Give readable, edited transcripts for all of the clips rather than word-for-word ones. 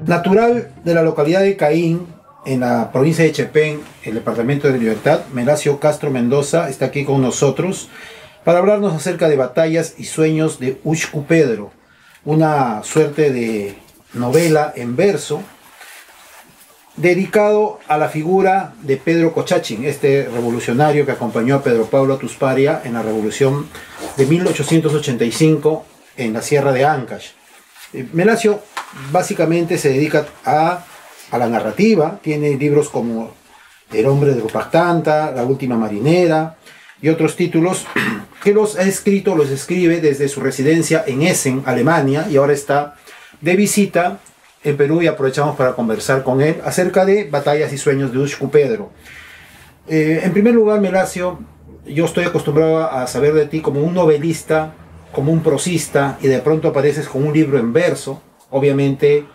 Natural de la localidad de Caín, en la provincia de Chepén, el departamento de Libertad, Melacio Castro Mendoza está aquí con nosotros para hablarnos acerca de Batallas y Sueños de Ushku Pedro, una suerte de novela en verso dedicado a la figura de Pedro Cochachín, este revolucionario que acompañó a Pedro Pablo Tusparia en la revolución de 1885 en la Sierra de Ancash. Melacio básicamente se dedica a la narrativa, tiene libros como El hombre de Rupactanta, La última marinera y otros títulos que los escribe desde su residencia en Essen, Alemania, y ahora está de visita en Perú y aprovechamos para conversar con él acerca de Batallas y Sueños de Ushku Pedro. En primer lugar, Melacio, yo estoy acostumbrado a saber de ti como un novelista, como un prosista, y de pronto apareces con un libro en verso, obviamente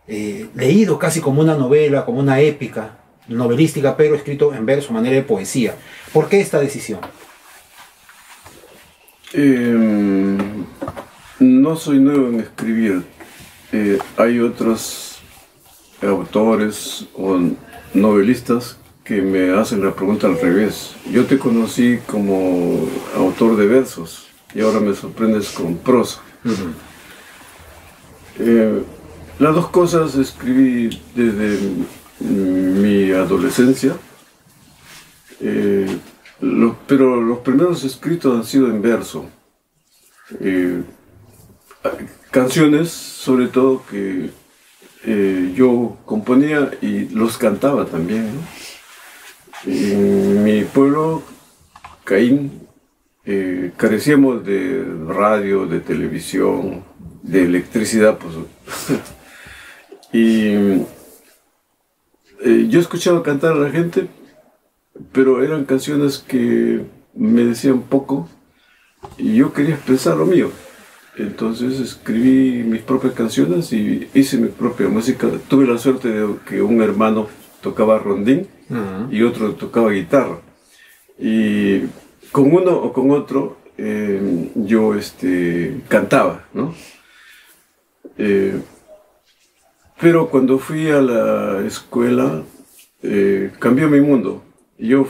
leído casi como una novela, como una épica novelística, pero escrito en verso, manera de poesía. ¿Por qué esta decisión? No soy nuevo en escribir. Hay otros autores o novelistas que me hacen la pregunta al revés. Yo te conocí como autor de versos y ahora me sorprendes con prosa. Las dos cosas escribí desde mi adolescencia, pero los primeros escritos han sido en verso. Canciones, sobre todo, que yo componía y los cantaba también, ¿no? En mi pueblo, Caín, carecíamos de radio, de televisión, de electricidad, pues. Y yo escuchaba cantar a la gente, pero eran canciones que me decían poco y yo quería expresar lo mío. Entonces escribí mis propias canciones y hice mi propia música. Tuve la suerte de que un hermano tocaba rondín y otro tocaba guitarra. Y con uno o con otro yo cantaba, ¿no? Pero cuando fui a la escuela cambió mi mundo. Yo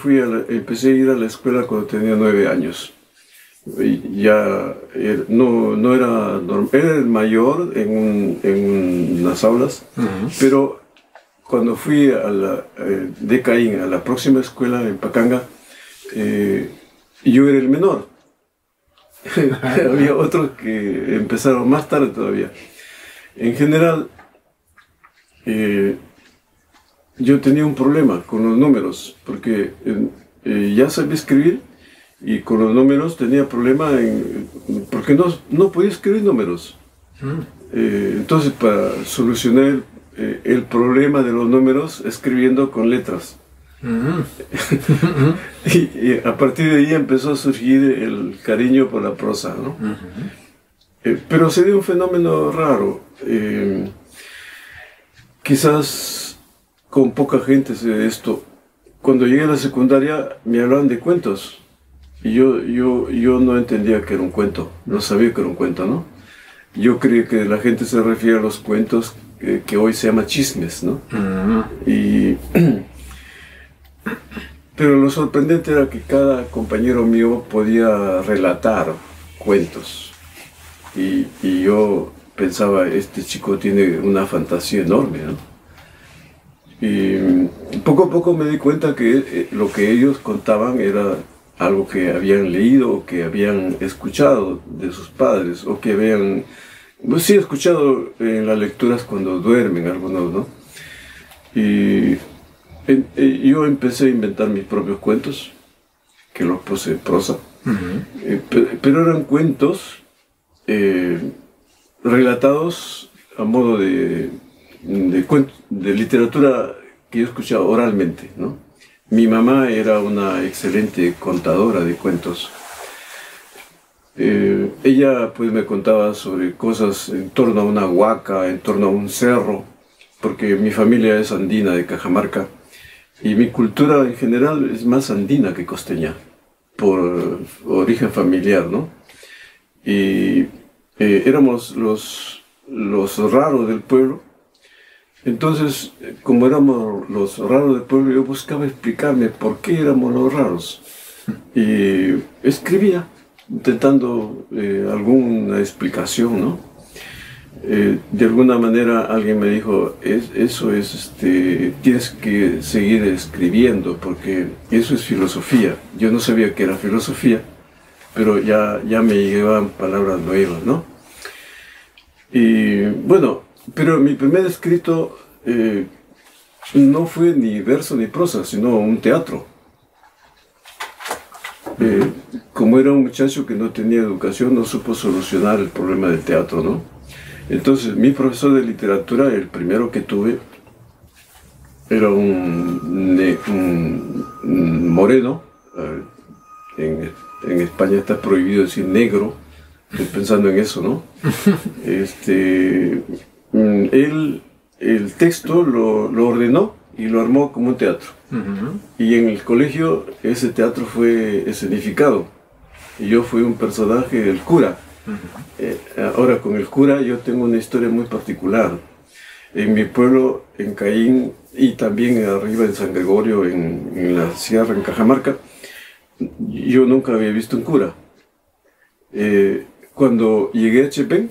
empecé a ir a la escuela cuando tenía 9 años. Ya no era el mayor en las aulas, pero cuando fui de Caín a la próxima escuela en Pacanga, yo era el menor. Había otros que empezaron más tarde todavía. En general, yo tenía un problema con los números, porque ya sabía escribir, y con los números tenía problema porque no podía escribir números. Entonces, para solucionar el problema de los números, escribiendo con letras. Y a partir de ahí empezó a surgir el cariño por la prosa, ¿no? Pero se dio un fenómeno raro. Quizás con poca gente se ve esto. Cuando llegué a la secundaria me hablaban de cuentos. Y yo no entendía que era un cuento, no sabía que era un cuento, ¿no? Yo creí que la gente se refiere a los cuentos que hoy se llama chismes, ¿no? Pero lo sorprendente era que cada compañero mío podía relatar cuentos. Y yo pensaba, este chico tiene una fantasía enorme, ¿no? Y poco a poco me di cuenta que lo que ellos contaban era algo que habían leído o que habían escuchado de sus padres o que habían, pues sí, escuchado en las lecturas cuando duermen algunos, ¿no? Y yo empecé a inventar mis propios cuentos, que los puse en prosa, pero eran cuentos relatados a modo de literatura que yo escuchaba oralmente, ¿no? Mi mamá era una excelente contadora de cuentos. Ella pues me contaba sobre cosas en torno a una huaca, en torno a un cerro, porque mi familia es andina de Cajamarca y mi cultura en general es más andina que costeña, por origen familiar, ¿no? Y éramos los raros del pueblo Entonces, como éramos los raros del pueblo, yo buscaba explicarme por qué éramos los raros. Y escribía, intentando alguna explicación, ¿no? De alguna manera alguien me dijo, tienes que seguir escribiendo, porque eso es filosofía. Yo no sabía que era filosofía, pero ya me llegaban palabras nuevas, ¿no? Y bueno, pero mi primer escrito no fue ni verso ni prosa, sino un teatro. Como era un muchacho que no tenía educación, no supo solucionar el problema del teatro, ¿no? Entonces, mi profesor de literatura, el primero que tuve, era un moreno. En España está prohibido decir negro, estoy pensando en eso, ¿no? Él el texto lo ordenó y lo armó como un teatro. Y en el colegio ese teatro fue escenificado. Y yo fui un personaje del cura. Ahora, con el cura yo tengo una historia muy particular. En mi pueblo, en Caín, y también arriba en San Gregorio, en la sierra, en Cajamarca, yo nunca había visto un cura. Cuando llegué a Chepén,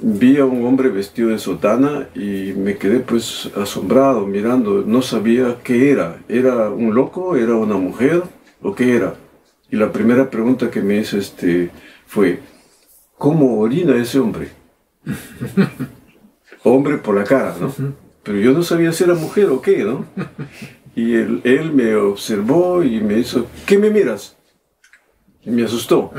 vi a un hombre vestido de sotana y me quedé pues asombrado, mirando. No sabía qué era. ¿Era un loco? ¿Era una mujer? ¿O qué era? Y la primera pregunta que me hizo fue, ¿cómo orina ese hombre? Hombre por la cara, ¿no? Pero yo no sabía si era mujer o qué, ¿no? Y él me observó y me hizo, ¿qué me miras? Y me asustó,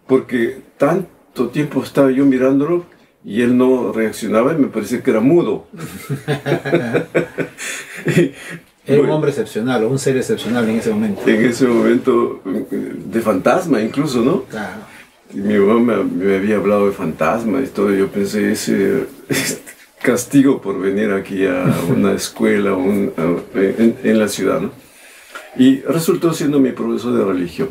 porque tanto tiempo estaba yo mirándolo y él no reaccionaba y me parecía que era mudo. Era un hombre excepcional, o un ser excepcional en ese momento. En ese momento, de fantasma incluso, ¿no? Claro. Y mi mamá me había hablado de fantasma y todo, yo pensé, ese castigo por venir aquí a una escuela en la ciudad, ¿no? Y resultó siendo mi profesor de religión.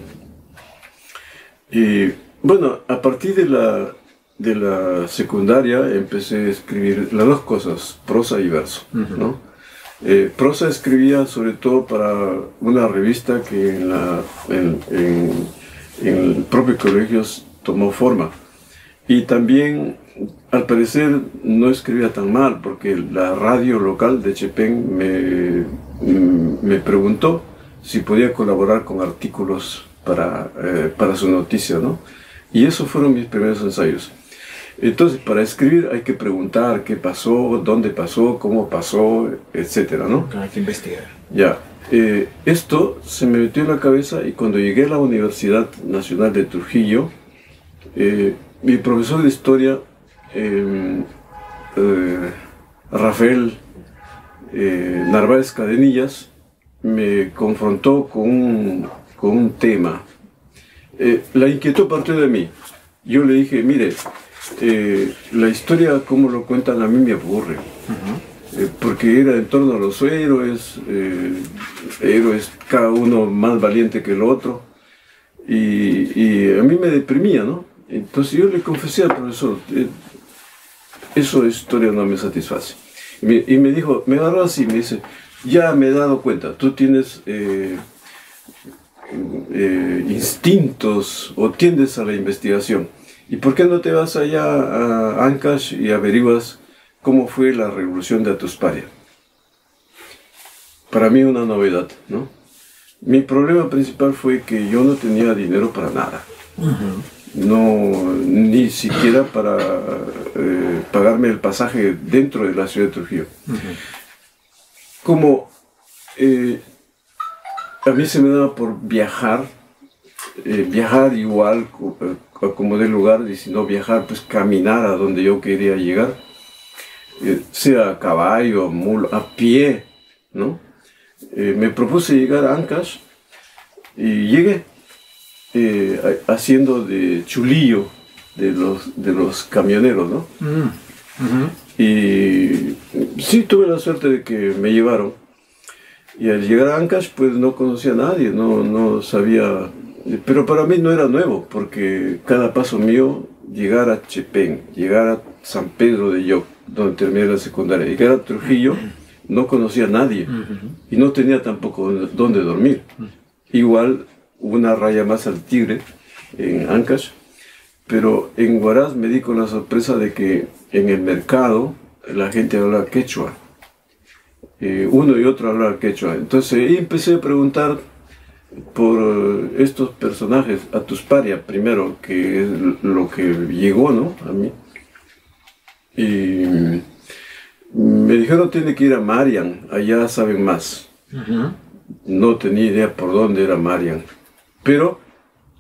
Y bueno, a partir de la secundaria empecé a escribir las dos cosas, prosa y verso, ¿no? Prosa escribía sobre todo para una revista que en el propio colegio tomó forma. Y también, al parecer, no escribía tan mal, porque la radio local de Chepén me preguntó si podía colaborar con artículos para su noticia, ¿no? Y esos fueron mis primeros ensayos. Entonces, para escribir hay que preguntar qué pasó, dónde pasó, cómo pasó, etcétera, ¿no? Hay que investigar. Ya. Esto se me metió en la cabeza y cuando llegué a la Universidad Nacional de Trujillo, mi profesor de historia, Rafael Narváez Cadenillas, me confrontó con un tema. La inquietud partió de mí. Yo le dije, mire, la historia como lo cuentan a mí me aburre, porque era en torno a los héroes, cada uno más valiente que el otro, y a mí me deprimía, ¿no? Entonces yo le confesé al profesor, eso de historia no me satisface. Y me dijo, me agarró así, me dice, ya me he dado cuenta, tú tienes instintos o tiendes a la investigación. ¿Y por qué no te vas allá a Ancash y averiguas cómo fue la revolución de Atusparia? Para mí una novedad, ¿no? Mi problema principal fue que yo no tenía dinero para nada. No, ni siquiera para pagarme el pasaje dentro de la ciudad de Trujillo. Como a mí se me daba por viajar igual como del lugar, y si no viajar, pues caminar a donde yo quería llegar, sea a caballo, mulo, a pie, ¿no? Me propuse llegar a Ancash y llegué haciendo de chulillo de los camioneros, ¿no? Y sí, tuve la suerte de que me llevaron. Y al llegar a Ancash, pues no conocía a nadie, no sabía. Pero para mí no era nuevo, porque cada paso mío, llegar a Chepén, llegar a San Pedro de Yoc, donde terminé la secundaria, y que era Trujillo, no conocía a nadie, y no tenía tampoco dónde dormir. Igual, una raya más al Tigre, en Ancash, pero en Huaraz me di con la sorpresa de que en el mercado la gente hablaba quechua. Uno y otro hablaba quechua. Entonces ahí empecé a preguntar por estos personajes, a Tusparia primero, que es lo que llegó, ¿no?, a mí. Y me dijeron tiene que ir a Marian, allá saben más. No tenía idea por dónde era Marian, pero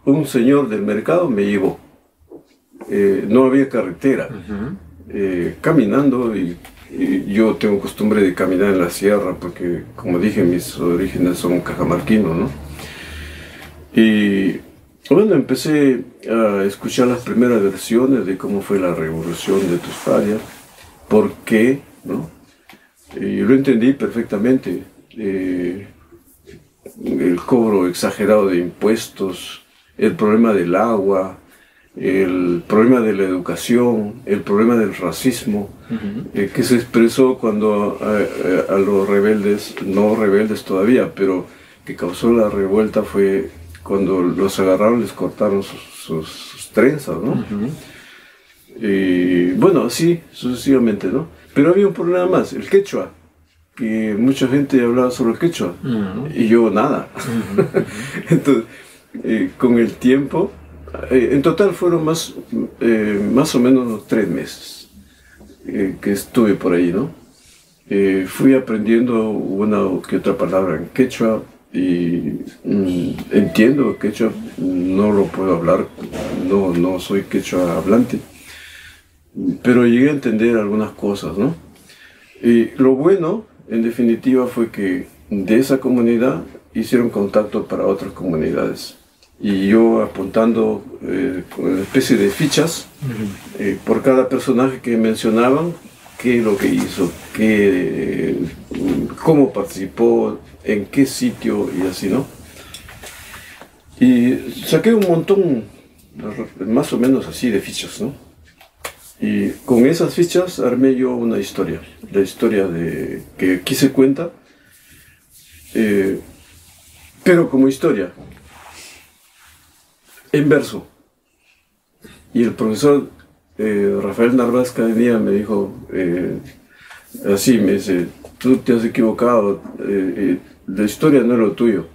un señor del mercado me llevó. No había carretera, caminando, y yo tengo costumbre de caminar en la sierra porque, como dije, mis orígenes son cajamarquinos, ¿no? Y bueno, empecé a escuchar las primeras versiones de cómo fue la revolución de Tusparia, por qué, ¿no? Y lo entendí perfectamente. El cobro exagerado de impuestos, el problema del agua, el problema de la educación, el problema del racismo, que se expresó cuando a los rebeldes, no rebeldes todavía, pero que causó la revuelta fue cuando los agarraron, les cortaron sus trenzas, ¿no? Y bueno, así sucesivamente, ¿no? Pero había un problema más, el quechua, que mucha gente hablaba sobre el quechua, y yo nada. Entonces, con el tiempo, en total fueron más o menos unos 3 meses que estuve por ahí, ¿no? Fui aprendiendo una que otra palabra en quechua, y entiendo quechua, no lo puedo hablar, no soy quechua hablante, pero llegué a entender algunas cosas, ¿no? Y lo bueno, en definitiva, fue que de esa comunidad hicieron contacto para otras comunidades. Y yo apuntando con una especie de fichas por cada personaje que mencionaban, qué es lo que hizo, cómo participó, en qué sitio y así, ¿no? Y saqué un montón, más o menos así, de fichas, ¿no? Y con esas fichas armé yo una historia, la historia que aquí se cuenta, pero como historia, en verso. Y el profesor Rafael Narváez Cadenía me dijo, así, me dice, tú te has equivocado, la historia no es lo tuyo,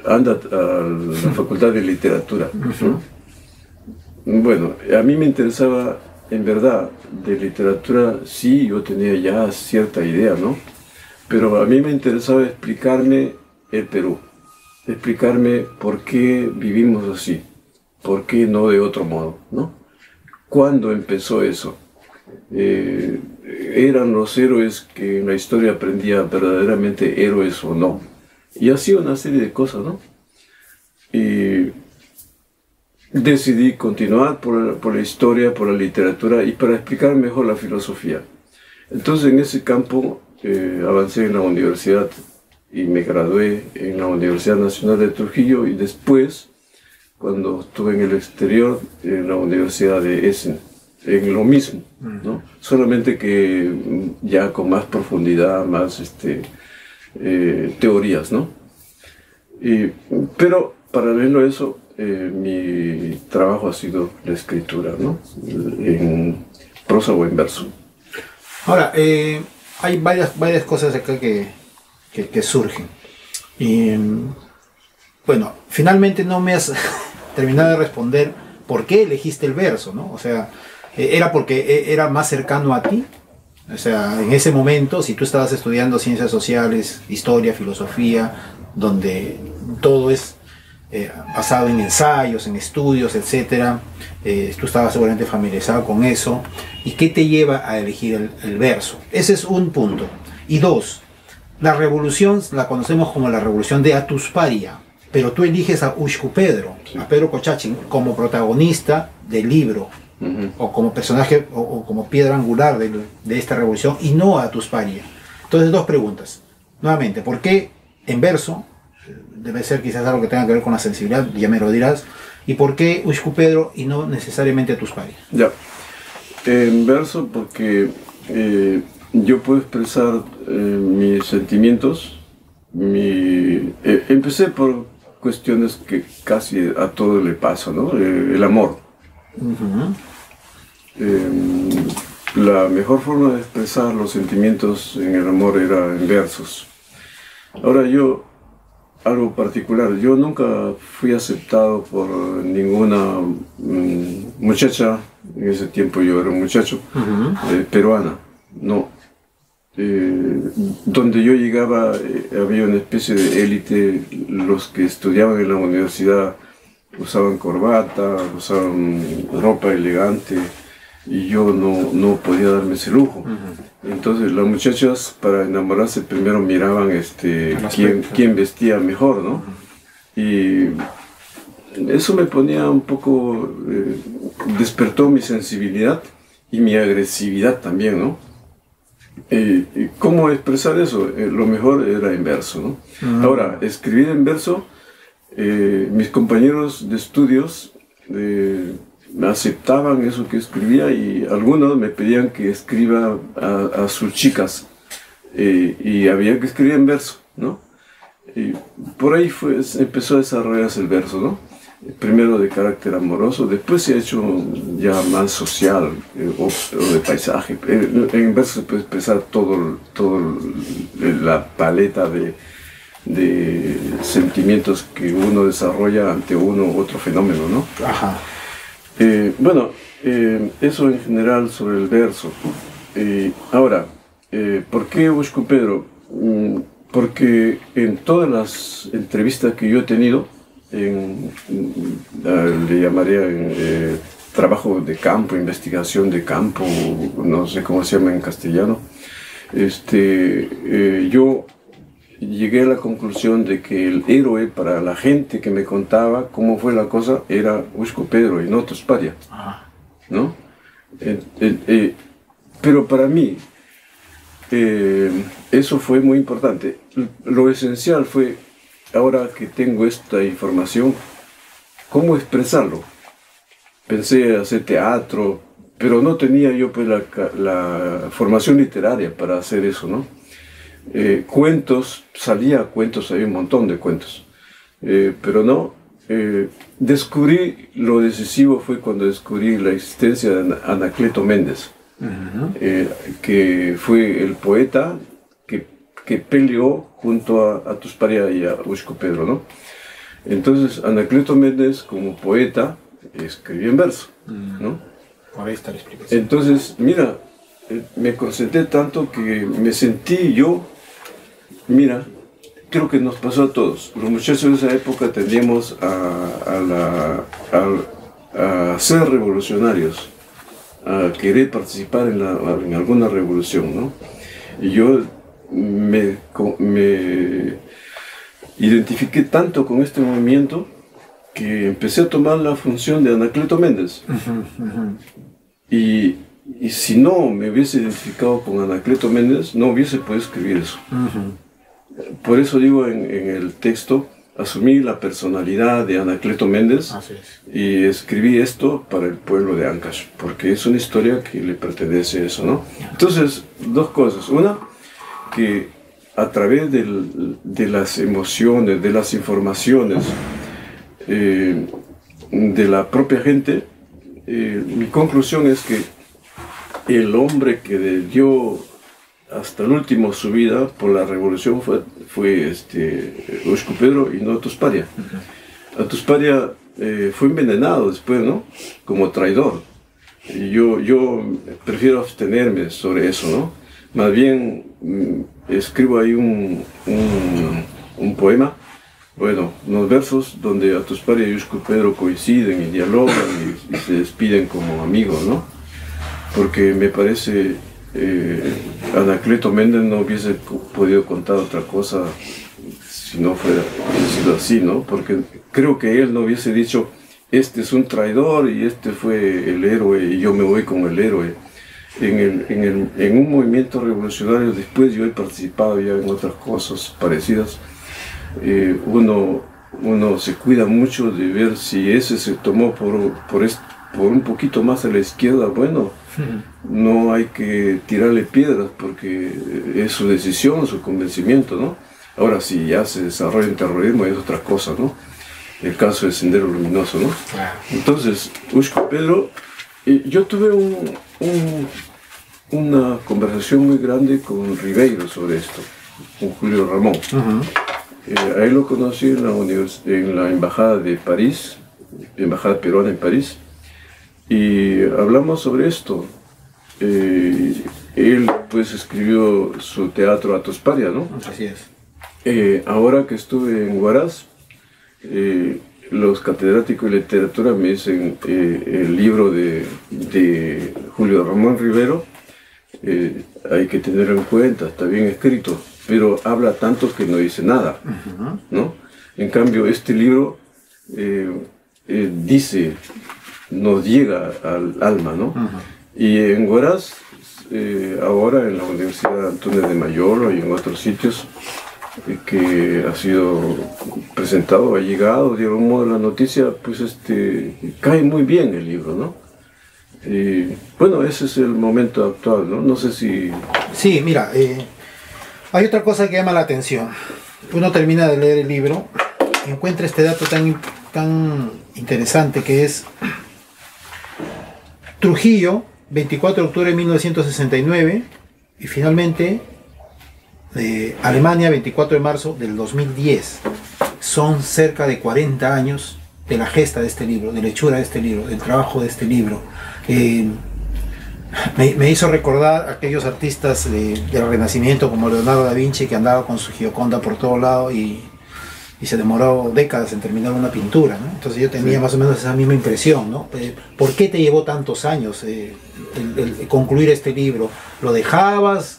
anda a la Facultad de Literatura, ¿no? Bueno, a mí me interesaba, en verdad, de literatura, sí, yo tenía ya cierta idea, ¿no? Pero a mí me interesaba explicarme el Perú, explicarme por qué vivimos así, por qué no de otro modo, ¿no? ¿Cuándo empezó eso? ¿Eran los héroes que en la historia aprendía verdaderamente héroes o no? Y así una serie de cosas, ¿no? Y decidí continuar por la historia, por la literatura y para explicar mejor la filosofía. Entonces en ese campo avancé en la universidad y me gradué en la Universidad Nacional de Trujillo, y después, cuando estuve en el exterior, en la Universidad de Essen, en lo mismo, ¿no? Solamente que ya con más profundidad, más teorías, ¿no? Pero paralelo a eso, mi trabajo ha sido la escritura, ¿no? En prosa o en verso. Ahora, hay varias cosas acá que surgen. Y, bueno, finalmente no me has terminado de responder por qué elegiste el verso, ¿no? O sea, ¿era porque era más cercano a ti? O sea, en ese momento, si tú estabas estudiando ciencias sociales, historia, filosofía, donde todo es basado en ensayos, en estudios, etc., tú estabas seguramente familiarizado con eso. ¿Y qué te lleva a elegir el verso? Ese es un punto. Y dos, la revolución la conocemos como la revolución de Atusparia, pero tú eliges a Ushku Pedro, a Pedro Cocachín, como protagonista del libro, o como personaje, o como piedra angular de esta revolución, y no a Atusparia. Entonces, dos preguntas. Nuevamente, ¿por qué en verso? Debe ser quizás algo que tenga que ver con la sensibilidad, ya me lo dirás. ¿Y por qué Ushku Pedro y no necesariamente Atusparia? Ya. en verso porque yo puedo expresar mis sentimientos. Empecé por cuestiones que casi a todo le pasa, ¿no? El amor. La mejor forma de expresar los sentimientos en el amor era en versos. Ahora algo particular, yo nunca fui aceptado por ninguna muchacha, en ese tiempo yo era un muchacho, peruana, no. Donde yo llegaba había una especie de élite, los que estudiaban en la universidad usaban corbata, usaban ropa elegante, y yo no podía darme ese lujo. Entonces las muchachas, para enamorarse, primero miraban quién vestía mejor, ¿no? Y eso me ponía un poco, despertó mi sensibilidad y mi agresividad también, ¿no? ¿Cómo expresar eso? Lo mejor era en verso, ¿no? Ahora, escribir en verso, mis compañeros de estudios aceptaban eso que escribía, y algunos me pedían que escriba a sus chicas, y había que escribir en verso, ¿no? Y por ahí empezó a desarrollarse el verso, ¿no? Primero de carácter amoroso, después se ha hecho ya más social, o de paisaje. En verso se puede expresar todo la paleta de sentimientos que uno desarrolla ante uno u otro fenómeno, ¿no? Ajá. Bueno, eso en general sobre el verso. Ahora, ¿por qué busco Pedro? Porque en todas las entrevistas que yo he tenido, le llamaría trabajo de campo, investigación de campo, no sé cómo se llama en castellano, yo llegué a la conclusión de que el héroe para la gente que me contaba cómo fue la cosa era Ushco Pedro y no Tusparia, ¿no? Pero para mí eso fue muy importante. Lo esencial fue, ahora que tengo esta información, ¿cómo expresarlo? Pensé hacer teatro, pero no tenía yo pues la formación literaria para hacer eso, ¿no? Cuentos, salía cuentos, hay un montón de cuentos, pero no. Descubrí, lo decisivo fue cuando descubrí la existencia de Anacleto Méndez, que fue el poeta que peleó junto a Tusparia y a Ushco Pedro, ¿no? Entonces, Anacleto Méndez, como poeta, escribía en verso, ¿no? Por ahí está la explicación. Entonces, mira, me concentré tanto que me sentí yo, mira, creo que nos pasó a todos. Los muchachos de esa época tendíamos a ser revolucionarios, a querer participar en alguna revolución, ¿no? Y yo me identifiqué tanto con este movimiento que empecé a tomar la función de Anacleto Méndez. Y si no me hubiese identificado con Anacleto Méndez, no hubiese podido escribir eso. Por eso digo en el texto, asumí la personalidad de Anacleto Méndez y escribí esto para el pueblo de Ancash, porque es una historia que le pertenece a eso, ¿no? Entonces, dos cosas. Una, que a través de las emociones, de las informaciones de la propia gente, mi conclusión es que el hombre que dio hasta el último su vida por la revolución fue Ushco Pedro y no Tusparia. A Tusparia fue envenenado después, ¿no? Como traidor. Y yo prefiero abstenerme sobre eso, ¿no? Más bien escribo ahí un poema, bueno, unos versos donde a Tusparia y Ushco Pedro coinciden y dialogan y se despiden como amigos, ¿no? Porque me parece Anacleto Méndez no hubiese podido contar otra cosa si no fuera sido así, ¿no? Porque creo que él no hubiese dicho, este es un traidor y este fue el héroe y yo me voy como el héroe. En un movimiento revolucionario, después yo he participado ya en otras cosas parecidas, uno se cuida mucho de ver si ese se tomó por un poquito más a la izquierda, bueno, no hay que tirarle piedras porque es su decisión, su convencimiento, ¿no? Ahora, si ya se desarrolla el terrorismo es otra cosa, ¿no? El caso de Sendero Luminoso, ¿no? Entonces, Ushko Pedro, yo tuve una conversación muy grande con Ribeiro sobre esto, con Julio Ramón. A él lo conocí en la embajada de París, embajada peruana en París, y hablamos sobre esto. Él pues escribió su teatro Atos Paria, ¿no? Así es. Ahora que estuve en Huaraz, los catedráticos de literatura me dicen el libro de Julio Ramón Rivero, hay que tenerlo en cuenta, está bien escrito, pero habla tanto que no dice nada, ¿no? En cambio, este libro dice, nos llega al alma, ¿no? Y en Huaraz, ahora en la Universidad Antunes de Mayolo y en otros sitios, que ha sido presentado, ha llegado, de algún modo la noticia, pues cae muy bien el libro, ¿no? Bueno, ese es el momento actual, ¿no? No sé si... Sí, mira, hay otra cosa que llama la atención. Uno termina de leer el libro y encuentra este dato tan interesante que es Trujillo, 24 de octubre de 1969, y finalmente Alemania, 24 de marzo del 2010. Son cerca de 40 años de la gesta de este libro, de la hechura de este libro, del trabajo de este libro. Me hizo recordar a aquellos artistas del Renacimiento como Leonardo da Vinci, que andaba con su Gioconda por todo lado y se demoró décadas en terminar una pintura, ¿no? Entonces yo tenía más o menos esa misma impresión, ¿no? ¿Por qué te llevó tantos años el concluir este libro? ¿Lo dejabas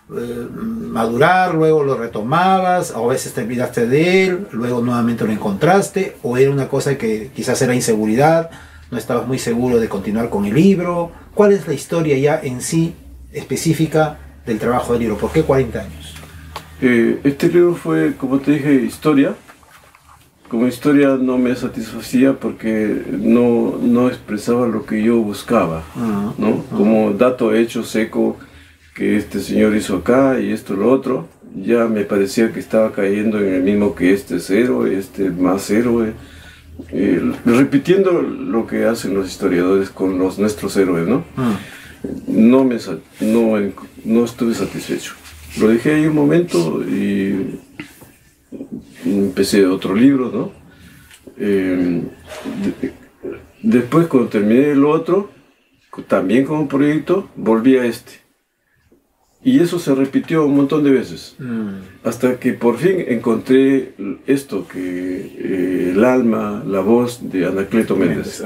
madurar, luego lo retomabas, o a veces te olvidaste de él, luego nuevamente lo encontraste, o era una cosa que quizás era inseguridad, no estabas muy seguro de continuar con el libro? ¿Cuál es la historia ya en sí específica del trabajo del libro? ¿Por qué 40 años? Este libro fue, como te dije, historia. Como historia no me satisfacía porque no expresaba lo que yo buscaba, ¿no? Como dato hecho seco, que este señor hizo acá y esto lo otro, ya me parecía que estaba cayendo en el mismo que este es héroe, este más héroe, repitiendo lo que hacen los historiadores con nuestros héroes, ¿no? No estuve satisfecho. Lo dejé ahí un momento y empecé otro libro, ¿no? Después, cuando terminé el otro, también como proyecto, volví a este. Y eso se repitió un montón de veces, hasta que por fin encontré esto, que el alma, la voz de Anacleto Méndez.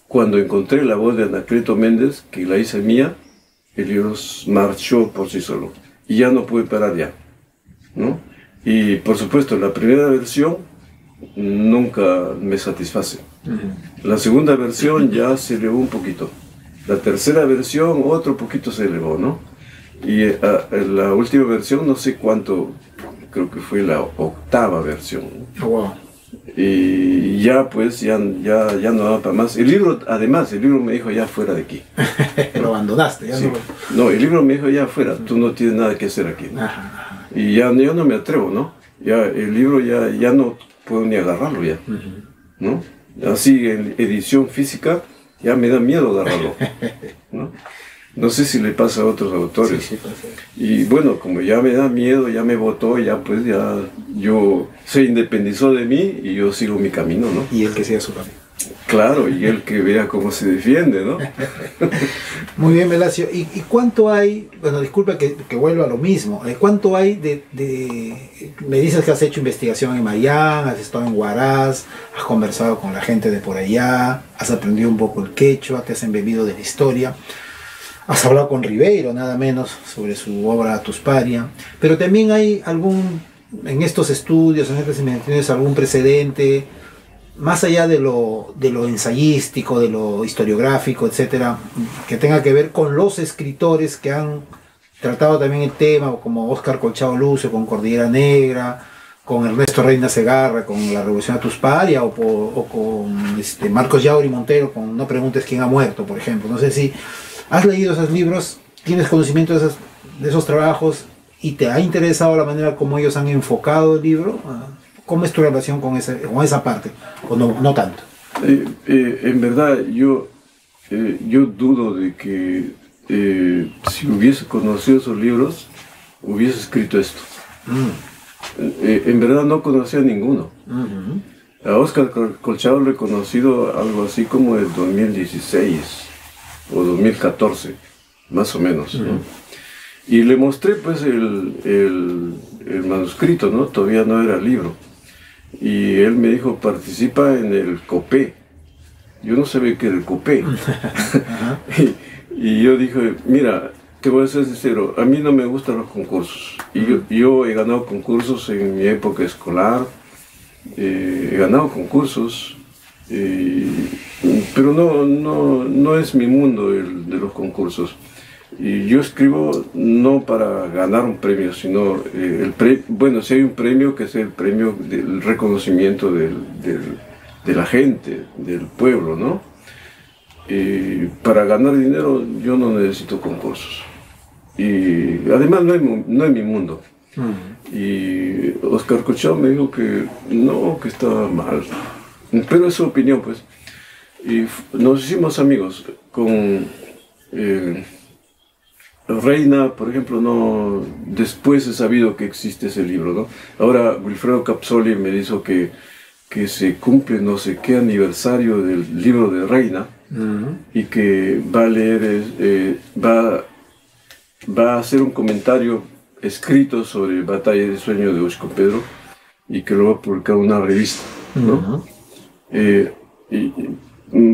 Cuando encontré la voz de Anacleto Méndez, que la hice mía, el libro marchó por sí solo. Y ya no pude parar ya, ¿no? Y por supuesto, la primera versión nunca me satisface. La segunda versión ya se elevó un poquito. La tercera versión otro poquito se elevó, ¿no? Y la última versión, no sé cuánto, creo que fue la 8ª versión. Wow. Y ya pues, ya no daba para más. El libro, además, el libro me dijo ya fuera de aquí. Lo abandonaste, ya. Sí. No, el libro me dijo ya fuera, tú no tienes nada que hacer aquí. Y ya yo no me atrevo, ¿no? Ya el libro ya no puedo ni agarrarlo ya, ¿no? Así en edición física ya me da miedo agarrarlo, ¿no? No sé si le pasa a otros autores. Sí, pasa. Y bueno, como ya me da miedo, ya me votó, ya pues ya se independizó de mí y yo sigo mi camino, ¿no? Y él que siga su camino. Claro, y él que vea cómo se defiende, ¿no? Muy bien, Velasio. ¿Y cuánto hay? Bueno, disculpa que vuelva a lo mismo. ¿Cuánto hay me dices que has hecho investigación en Mayán, has estado en Huaraz, has conversado con la gente de por allá, has aprendido un poco el quechua, te has embebido de la historia? Has hablado con Ribeiro, nada menos, sobre su obra Tusparia, pero también hay en estos estudios, en estas investigaciones, algún precedente, más allá de lo ensayístico, de lo historiográfico, etcétera, que tenga que ver con los escritores que han tratado también el tema, como Óscar Colchado Lucio, con Cordillera Negra, con Ernesto Reina Segarra, con la Revolución Atusparia, o con Marcos Yauri Montero, con No preguntes quién ha muerto, por ejemplo. No sé si has leído esos libros, tienes conocimiento de esos trabajos y te ha interesado la manera como ellos han enfocado el libro. ¿Cómo es tu relación con esa parte? ¿O no tanto? En verdad, yo dudo de que si hubiese conocido esos libros, hubiese escrito esto. En verdad no conocía ninguno. A Óscar Colchado lo he conocido algo así como el 2016 o 2014, más o menos, ¿no? Y le mostré pues el manuscrito, ¿no? Todavía no era libro. Y él me dijo, participa en el COPE. Yo no sabía qué era el COPE. y yo dije, mira, te voy a ser sincero, a mí no me gustan los concursos. Y yo he ganado concursos en mi época escolar, he ganado concursos, pero no es mi mundo el de los concursos. Y yo escribo no para ganar un premio, sino bueno, si hay un premio, que es el premio del reconocimiento de la gente, del pueblo, ¿no? Para ganar dinero yo no necesito concursos. Y además no es mi mundo. Y Óscar Colchado me dijo que no, que estaba mal. Pero es su opinión, pues. Y nos hicimos amigos con Reina, por ejemplo, después he sabido que existe ese libro, ¿no? Ahora Wilfredo Capsoli me dijo que se cumple no sé qué aniversario del libro de Reina, y que va a leer, va a hacer un comentario escrito sobre Batalla de Sueño de Ushko Pedro, y que lo va a publicar en una revista, ¿no? Y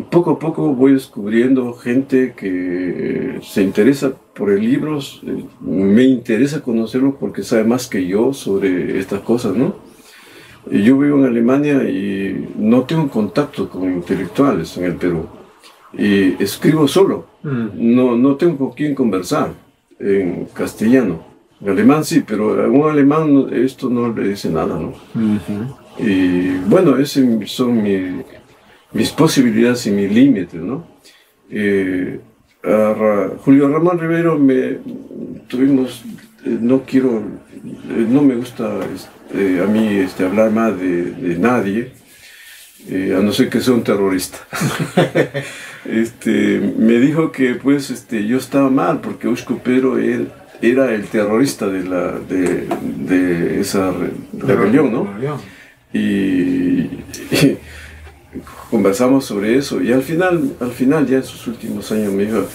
poco a poco voy descubriendo gente que se interesa por el libro, me interesa conocerlo porque sabe más que yo sobre estas cosas, ¿no? Y yo vivo en Alemania y no tengo contacto con intelectuales en el Perú. Y escribo solo, no tengo con quién conversar en castellano. En alemán sí, pero a un alemán esto no le dice nada, ¿no? Y bueno, esos son mis posibilidades y mis límites, ¿no? Julio Ramón Rivero tuvimos, no me gusta a mí hablar más de nadie, a no ser que sea un terrorista. Me dijo que pues yo estaba mal porque Ushko Pedro era el terrorista de esa rebelión, ¿no? Y conversamos sobre eso, y al final ya en sus últimos años me dijo,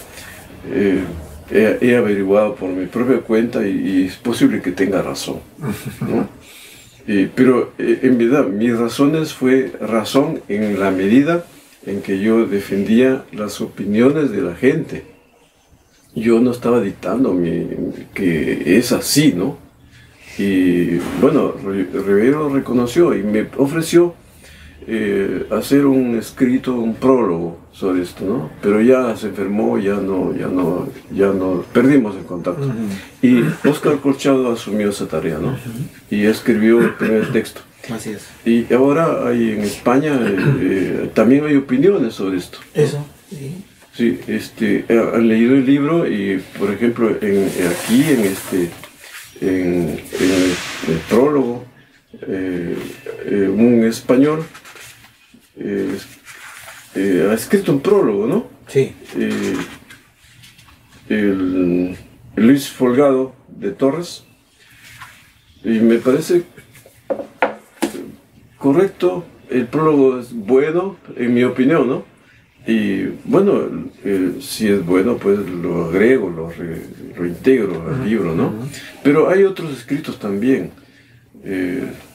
he averiguado por mi propia cuenta y es posible que tenga razón, ¿no? Pero en verdad mis razones fue razón en la medida en que yo defendía las opiniones de la gente. Yo no estaba dictando que es así, ¿no? Y bueno, Rivero reconoció y me ofreció hacer un escrito, un prólogo sobre esto, ¿no? Pero ya se enfermó, ya no perdimos el contacto. Y Óscar Colchado asumió esa tarea, ¿no? Y escribió el primer texto. Así es. Y ahora en España también hay opiniones sobre esto, ¿no? Eso, sí. Sí, han leído el libro y, por ejemplo, aquí en el prólogo, un español ha escrito un prólogo, ¿no? Sí. Luis Folgado de Torres, y me parece correcto, el prólogo es bueno, en mi opinión, ¿no? Y bueno, si es bueno, pues lo agrego, lo integro al libro, ¿no? Pero hay otros escritos también.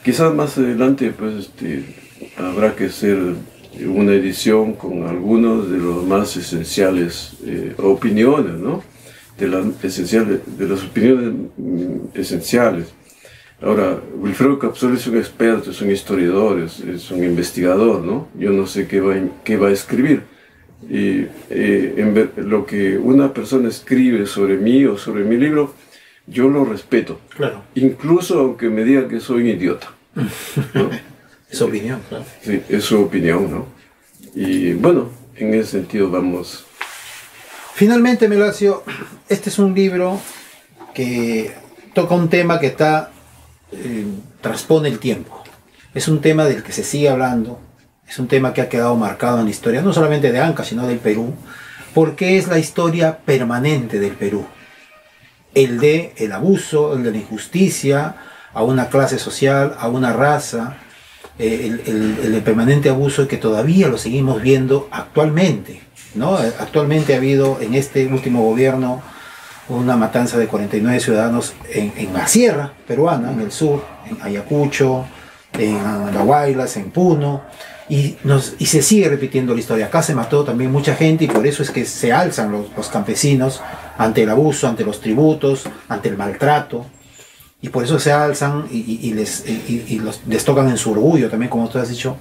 Quizás más adelante, pues, habrá que hacer una edición con algunos de los más esenciales opiniones, ¿no? De las opiniones esenciales. Ahora, Wilfredo Capsoli es un experto, es un historiador, es un investigador, ¿no? Yo no sé qué va a escribir. Y lo que una persona escribe sobre mí o sobre mi libro, yo lo respeto. Claro. Incluso aunque me diga que soy un idiota. ¿no? Es opinión, claro. Sí, es su opinión, ¿no? Y bueno, en ese sentido vamos. Finalmente, Melacio, este es un libro que toca un tema que transpone el tiempo. Es un tema del que se sigue hablando, es un tema que ha quedado marcado en la historia, no solamente de Ancash, sino del Perú, porque es la historia permanente del Perú. El de el abuso, el de la injusticia a una clase social, a una raza, el permanente abuso que todavía lo seguimos viendo actualmente, ¿no? Actualmente ha habido en este último gobierno una matanza de 49 ciudadanos en la sierra peruana, en el sur, en Ayacucho, en Andahuaylas, en Puno, y se sigue repitiendo la historia. Acá se mató también mucha gente y por eso es que se alzan los campesinos ante el abuso, ante los tributos, ante el maltrato, y por eso se alzan y les tocan en su orgullo también, como tú has dicho.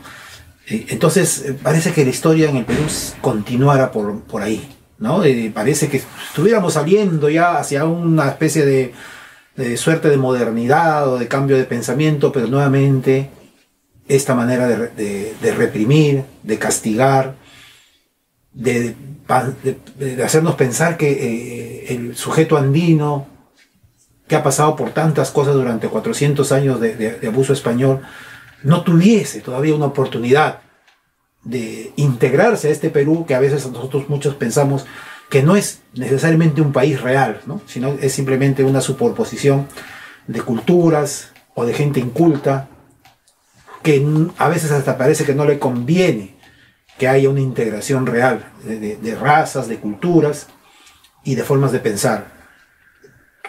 Entonces parece que la historia en el Perú continuara por ahí, ¿no? Parece que estuviéramos saliendo ya hacia una especie de suerte de modernidad o de cambio de pensamiento, pero nuevamente esta manera de reprimir, de castigar, de hacernos pensar que el sujeto andino, que ha pasado por tantas cosas durante 400 años de abuso español, no tuviese todavía una oportunidad de integrarse a este Perú, que a veces nosotros muchos pensamos que no es necesariamente un país real, ¿no? Sino es simplemente una superposición de culturas o de gente inculta, que a veces hasta parece que no le conviene que haya una integración real de razas, de culturas y de formas de pensar.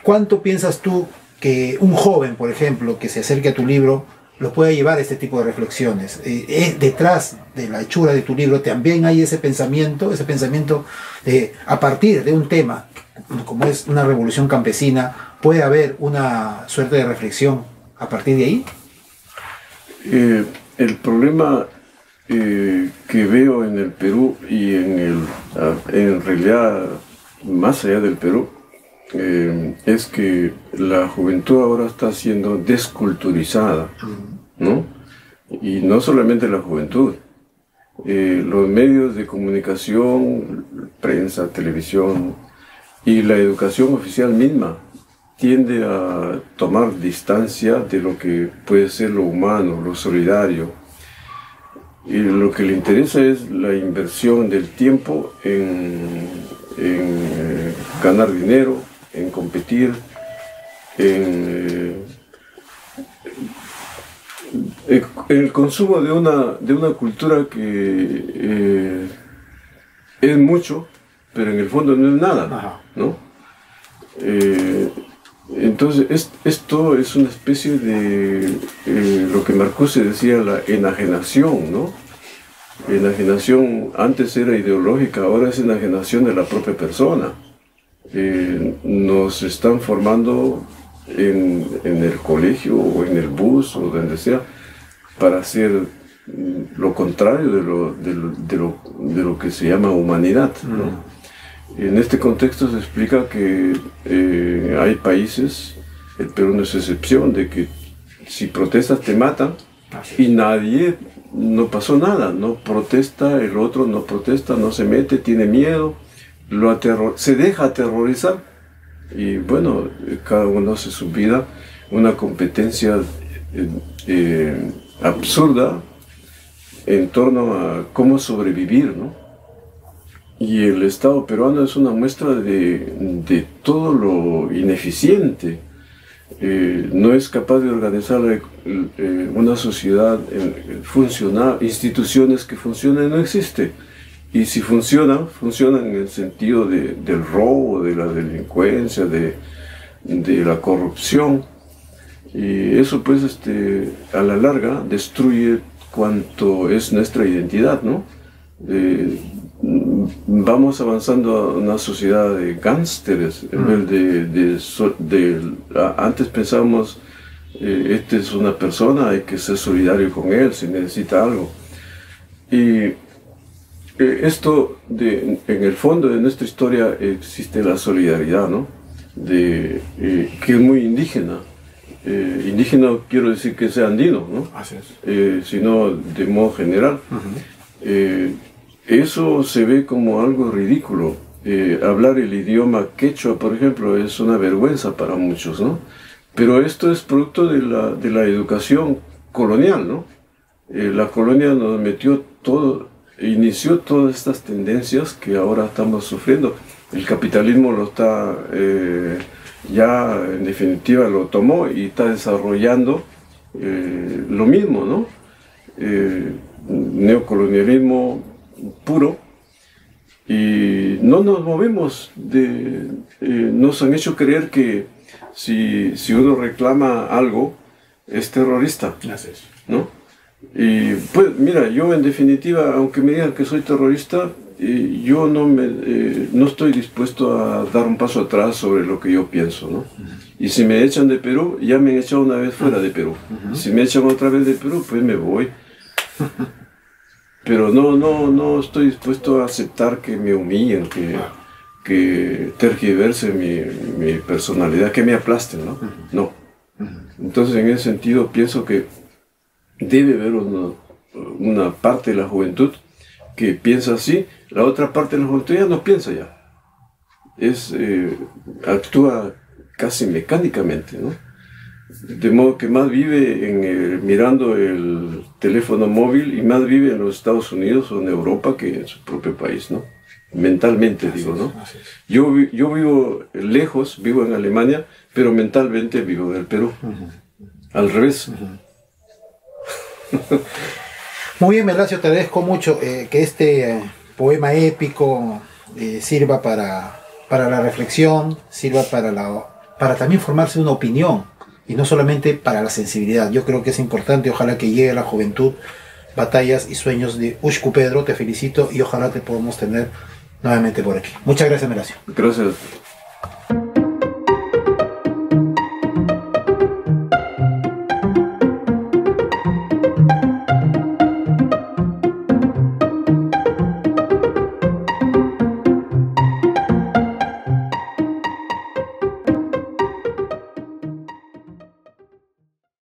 ¿Cuánto piensas tú que un joven, por ejemplo, que se acerque a tu libro, lo pueda llevar a este tipo de reflexiones? Detrás de la hechura de tu libro también hay ese pensamiento a partir de un tema como es una revolución campesina, ¿puede haber una suerte de reflexión a partir de ahí? El problema que veo en el Perú y en realidad más allá del Perú, es que la juventud ahora está siendo desculturizada, ¿no? Y no solamente la juventud, los medios de comunicación, prensa, televisión y la educación oficial misma tiende a tomar distancia de lo que puede ser lo humano, lo solidario. Y lo que le interesa es la inversión del tiempo en ganar dinero, en competir, en el consumo de una cultura que es mucho, pero en el fondo no es nada, ¿no? Entonces esto es una especie de lo que Marcuse decía, la enajenación, ¿no? Enajenación antes era ideológica, ahora es enajenación de la propia persona. Nos están formando en el colegio o en el bus o donde sea para hacer lo contrario de lo que se llama humanidad, ¿no? En este contexto se explica que hay países, el Perú no es excepción, de que si protestas te matan y no pasó nada, no protesta, el otro no protesta, no se mete, tiene miedo, se deja aterrorizar y bueno, cada uno hace su vida, una competencia absurda en torno a cómo sobrevivir, ¿no? Y el Estado peruano es una muestra de todo lo ineficiente. No es capaz de organizar una sociedad funcional, instituciones que funcionen no existe. Y si funcionan en el sentido del robo, de la delincuencia, de la corrupción. Y eso pues a la larga destruye cuanto es nuestra identidad, ¿no? Vamos avanzando a una sociedad de gángsteres en vez antes pensábamos esta es una persona, hay que ser solidario con él si necesita algo, y en el fondo de nuestra historia existe la solidaridad, ¿no? Que es muy indígena. indígena no quiero decir que sea andino, ¿no? Así es. Sino de modo general. Eso se ve como algo ridículo. Hablar el idioma quechua, por ejemplo, es una vergüenza para muchos, ¿no? Pero esto es producto de la educación colonial, ¿no? La colonia nos metió todo, inició todas estas tendencias que ahora estamos sufriendo. El capitalismo lo está, ya en definitiva lo tomó y está desarrollando lo mismo, ¿no? Neocolonialismo puro, y no nos movemos nos han hecho creer que si uno reclama algo es terrorista, ¿no? Y pues mira, yo en definitiva, aunque me digan que soy terrorista, yo no estoy dispuesto a dar un paso atrás sobre lo que yo pienso, ¿no? Y si me echan de Perú, ya me han echado una vez fuera de Perú. Si me echan otra vez de Perú, pues me voy. Pero no estoy dispuesto a aceptar que me humillen, que tergiverse mi personalidad, que me aplasten, ¿no? No. Entonces, en ese sentido, pienso que debe haber una parte de la juventud que piensa así, la otra parte de la juventud ya no piensa ya. Actúa casi mecánicamente, ¿no? De modo que más vive mirando el teléfono móvil y más vive en los Estados Unidos o en Europa que en su propio país, ¿no? Mentalmente, digo, ¿no? Yo vivo lejos, vivo en Alemania, pero mentalmente vivo en el Perú. Al revés. Muy bien, Melacio, te agradezco mucho que este poema épico sirva para la reflexión, sirva para también formarse una opinión, y no solamente para la sensibilidad. Yo creo que es importante, ojalá que llegue a la juventud, batallas y sueños de Ushku Pedro. Te felicito y ojalá te podamos tener nuevamente por aquí. Muchas gracias, Melacio. Gracias.